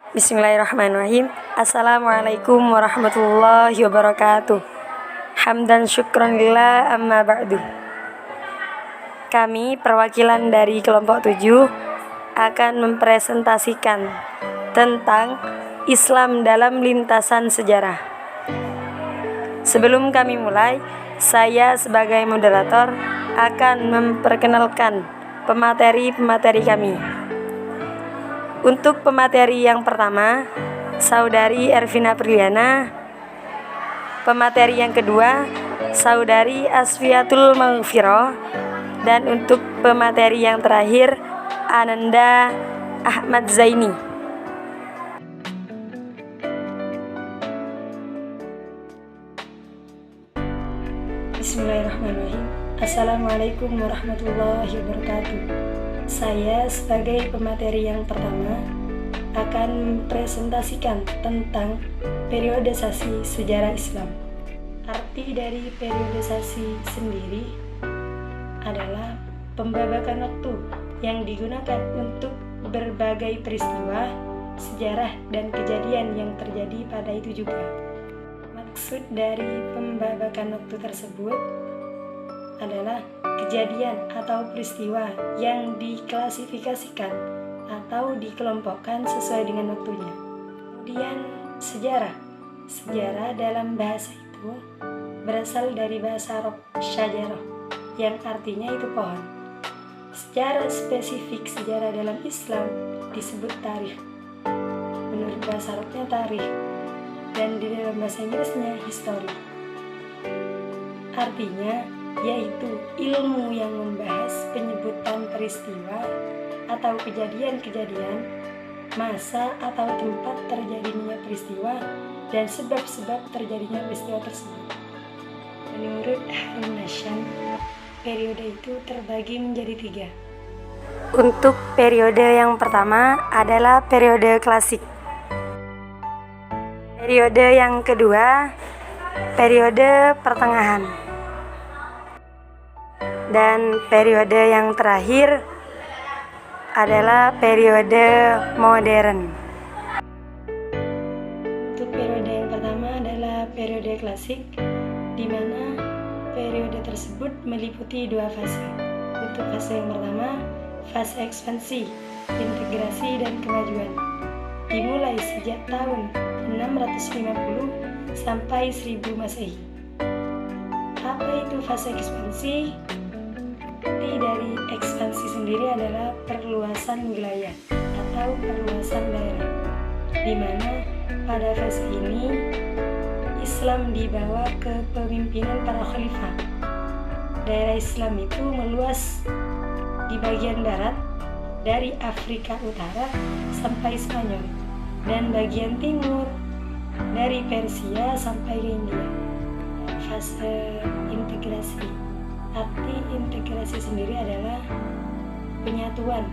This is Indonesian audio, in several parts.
Bismillahirrahmanirrahim. Assalamualaikum warahmatullahi wabarakatuh. Hamdan syukran lillah amma ba'du. Kami perwakilan dari kelompok 7 akan mempresentasikan tentang Islam dalam lintasan sejarah. Sebelum kami mulai, saya sebagai moderator akan memperkenalkan pemateri-pemateri kami. Untuk pemateri yang pertama, Saudari Ervina Priliana. Pemateri yang kedua, Saudari Asfiatul Maghfirah. Dan untuk pemateri yang terakhir, Ananda Ahmad Zaini. Bismillahirrahmanirrahim. Assalamualaikum warahmatullahi wabarakatuh. Saya sebagai pemateri yang pertama akan mempresentasikan tentang periodisasi sejarah Islam. Arti dari periodisasi sendiri adalah pembabakan waktu yang digunakan untuk berbagai peristiwa, sejarah, dan kejadian yang terjadi pada itu juga. Maksud dari pembabakan waktu tersebut adalah kejadian atau peristiwa yang diklasifikasikan atau dikelompokkan sesuai dengan waktunya. Kemudian sejarah. Sejarah dalam bahasa itu berasal dari bahasa Arab syajarah, yang artinya itu pohon. Secara spesifik sejarah dalam Islam disebut tarikh. Menurut bahasa Arabnya tarikh, dan di dalam bahasa Inggrisnya history. Artinya yaitu ilmu yang membahas penyebutan peristiwa atau kejadian-kejadian, masa atau tempat terjadinya peristiwa, dan sebab-sebab terjadinya peristiwa tersebut. Menurut Harun Nasham, periode itu terbagi menjadi 3. Untuk periode yang pertama adalah periode klasik. Periode yang kedua, periode pertengahan. Dan periode yang terakhir adalah periode modern. Untuk periode yang pertama adalah periode klasik, di mana periode tersebut meliputi 2 fase. Untuk fase yang pertama, fase ekspansi, integrasi, dan kemajuan, dimulai sejak tahun 650 sampai 1000 Masehi. Apa itu fase ekspansi? Arti dari ekspansi sendiri adalah perluasan wilayah atau perluasan daerah, di mana pada fase ini Islam dibawa ke pemimpinan para khalifah. Daerah Islam itu meluas di bagian barat dari Afrika Utara sampai Spanyol, dan bagian timur dari Persia sampai ke India. Fase integrasi. Arti integrasi sendiri adalah penyatuan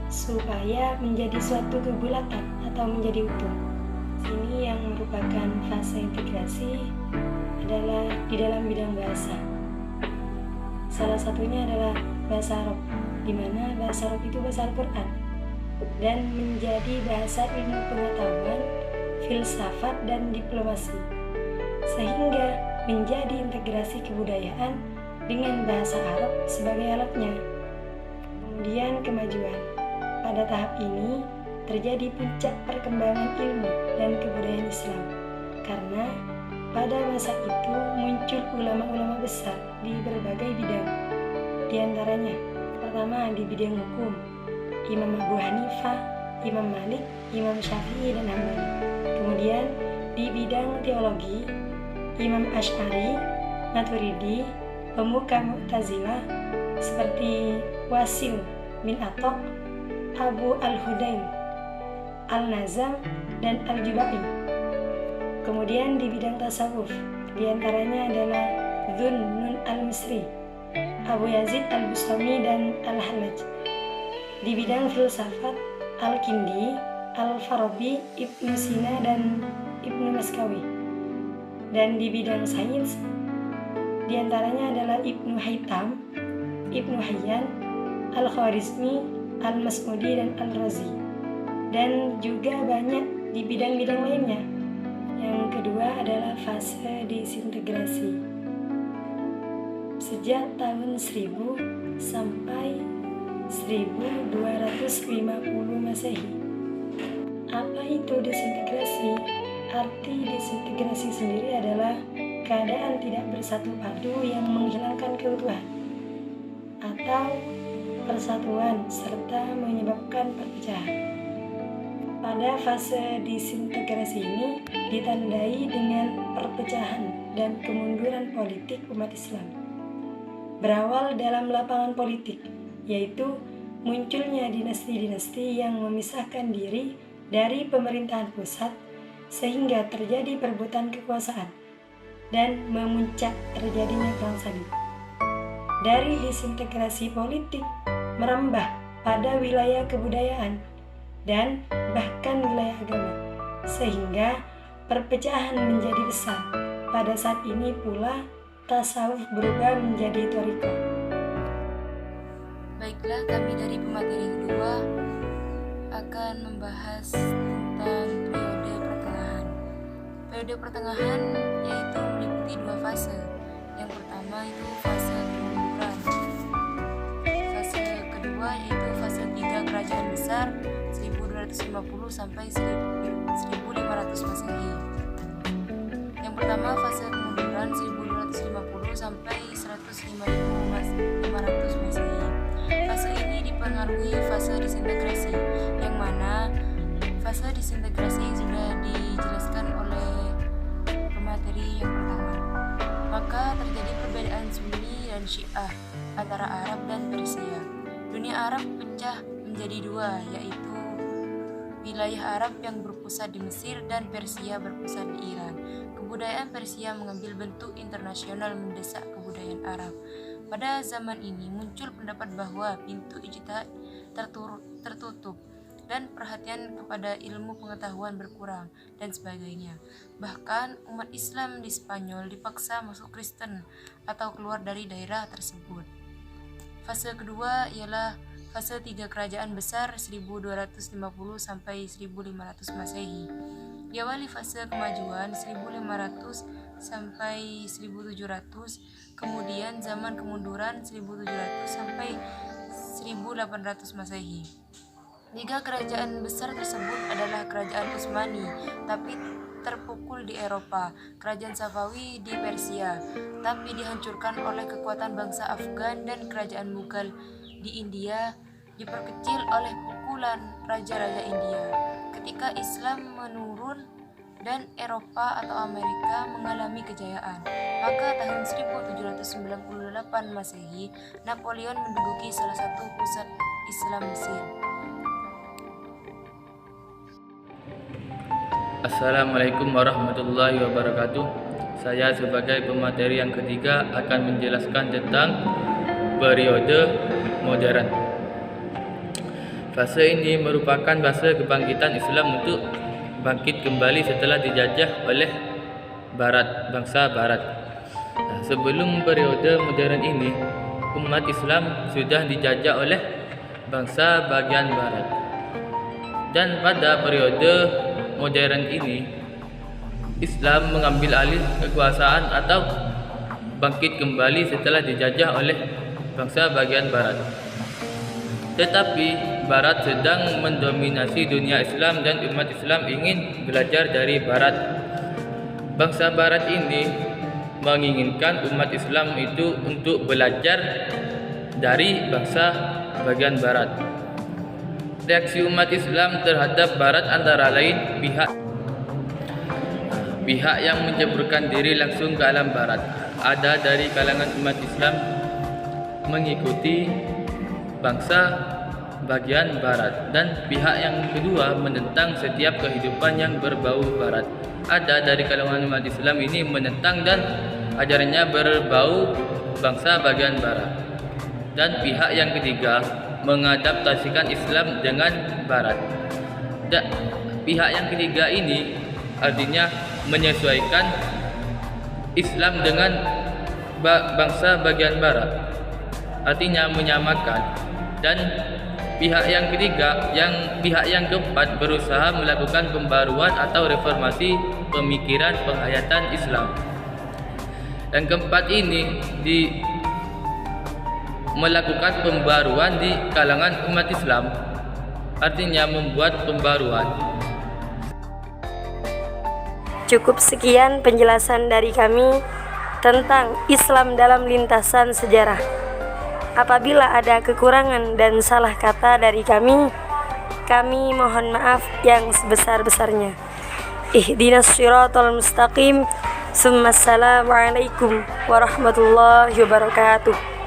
supaya menjadi suatu kebulatan atau menjadi utuh. Ini yang merupakan fase integrasi adalah di dalam bidang bahasa. Salah satunya adalah bahasa Arab, di mana bahasa Arab itu bahasa Al-Quran, dan menjadi bahasa ilmu pengetahuan, filsafat, dan diplomasi, sehingga menjadi integrasi kebudayaan dengan bahasa Arab sebagai alatnya. Kemudian kemajuan. Pada tahap ini terjadi puncak perkembangan ilmu dan kebudayaan Islam, karena pada masa itu muncul ulama-ulama besar di berbagai bidang. Di antaranya, pertama di bidang hukum, Imam Abu Hanifah, Imam Malik, Imam Syafi'i, dan Hambali. Kemudian di bidang teologi, Imam Asy'ari, Maturidi, pemuka Mu'tazilah seperti Wasil bin Atok, Abu Al-Hudail, Al-Nazam, dan Al-Jubai. Kemudian di bidang tasawuf, diantaranya adalah Dhunnun Al-Misri, Abu Yazid Al-Bustami, dan Al-Hallaj. Di bidang filsafat, Al-Kindi, Al-Farabi, Ibnu Sina, dan Ibnu Maskawi. Dan di bidang sains, diantaranya adalah Ibnu Haytham, Ibnu Hayyan, Al-Khwarizmi, Al-Mas'udi, dan Al-Razi. dan juga banyak di bidang-bidang lainnya. Yang kedua adalah fase disintegrasi. Sejak tahun 1000 sampai 1250 Masehi. Apa itu disintegrasi? Arti disintegrasi sendiri adalah keadaan tidak bersatu padu yang menghilangkan keutuhan atau persatuan serta menyebabkan perpecahan. Pada fase disintegrasi ini ditandai dengan perpecahan dan kemunduran politik umat Islam. Berawal dalam lapangan politik, yaitu munculnya dinasti-dinasti yang memisahkan diri dari pemerintahan pusat sehingga terjadi perebutan kekuasaan dan memuncak terjadinya perang salib. Dari disintegrasi politik merambah pada wilayah kebudayaan dan bahkan wilayah agama, sehingga perpecahan menjadi besar. Pada saat ini pula tasawuf berubah menjadi thariqah. Baiklah, kami dari pemateri kedua akan membahas tentang periode pertengahan. Periode pertengahan yaitu meliputi dua fase. Yang pertama itu fase kemunduran. Fase kedua yaitu fase 3 kerajaan besar 1250 sampai 1500 Masehi. Yang pertama fase kemunduran 1250 sampai 105.500 Masehi. Fase ini dipengaruhi fase disintegrasi, yang mana fase disintegrasi sudah dijelaskan oleh pemateri yang pertama. Maka terjadi perbedaan Sunni dan Syiah antara Arab dan Persia. Dunia Arab pecah menjadi dua, yaitu wilayah Arab yang berpusat di Mesir dan Persia berpusat di Iran. Kebudayaan Persia mengambil bentuk internasional mendesak kebudayaan Arab. Pada zaman ini muncul pendapat bahwa pintu ijtihad tertutup dan perhatian kepada ilmu pengetahuan berkurang dan sebagainya. Bahkan umat Islam di Spanyol dipaksa masuk Kristen atau keluar dari daerah tersebut. Fase kedua ialah fase 3 kerajaan besar 1250 sampai 1500 Masehi. Diawali fase kemajuan 1500 sampai 1700, kemudian zaman kemunduran 1700 sampai 1800 Masehi. 3 kerajaan besar tersebut adalah kerajaan Utsmani, tapi terpukul di Eropa, kerajaan Safawi di Persia, tapi dihancurkan oleh kekuatan bangsa Afgan, dan kerajaan Mughal di India diperkecil oleh pukulan raja-raja India. Ketika Islam menurun dan Eropa atau Amerika mengalami kejayaan, maka tahun 1798 Masehi, Napoleon menduduki salah satu pusat Islam Mesir. Assalamualaikum warahmatullahi wabarakatuh. Saya sebagai pemateri yang ketiga akan menjelaskan tentang periode modern. Fase ini merupakan fase kebangkitan Islam untuk bangkit kembali setelah dijajah oleh bangsa Barat. Sebelum periode modern ini, umat Islam sudah dijajah oleh bangsa bagian Barat. Dan pada periode modern ini, Islam mengambil alih kekuasaan atau bangkit kembali setelah dijajah oleh bangsa bagian Barat. Tetapi Barat sedang mendominasi dunia Islam dan umat Islam ingin belajar dari Barat. Bangsa Barat ini menginginkan umat Islam itu untuk belajar dari bangsa bagian Barat. Reaksi umat Islam terhadap Barat antara lain pihak yang menceburkan diri langsung ke alam Barat. Ada dari kalangan umat Islam mengikuti bangsa bagian Barat, dan pihak yang kedua menentang setiap kehidupan yang berbau Barat. Ada dari kalangan umat Islam ini menentang dan ajarannya berbau bangsa bagian Barat, dan pihak yang ketiga mengadaptasikan Islam dengan Barat. Dan pihak yang ketiga ini artinya menyesuaikan Islam dengan bangsa bagian Barat, artinya menyamakan dan pihak yang keempat berusaha melakukan pembaruan atau reformasi pemikiran penghayatan Islam. Yang keempat ini melakukan pembaruan di kalangan umat Islam, artinya membuat pembaruan. Cukup sekian penjelasan dari kami tentang Islam dalam lintasan sejarah. Apabila ada kekurangan dan salah kata dari kami mohon maaf yang sebesar-besarnya. Ihdinas shiratal mustaqim. Assalamualaikum warahmatullahi wabarakatuh.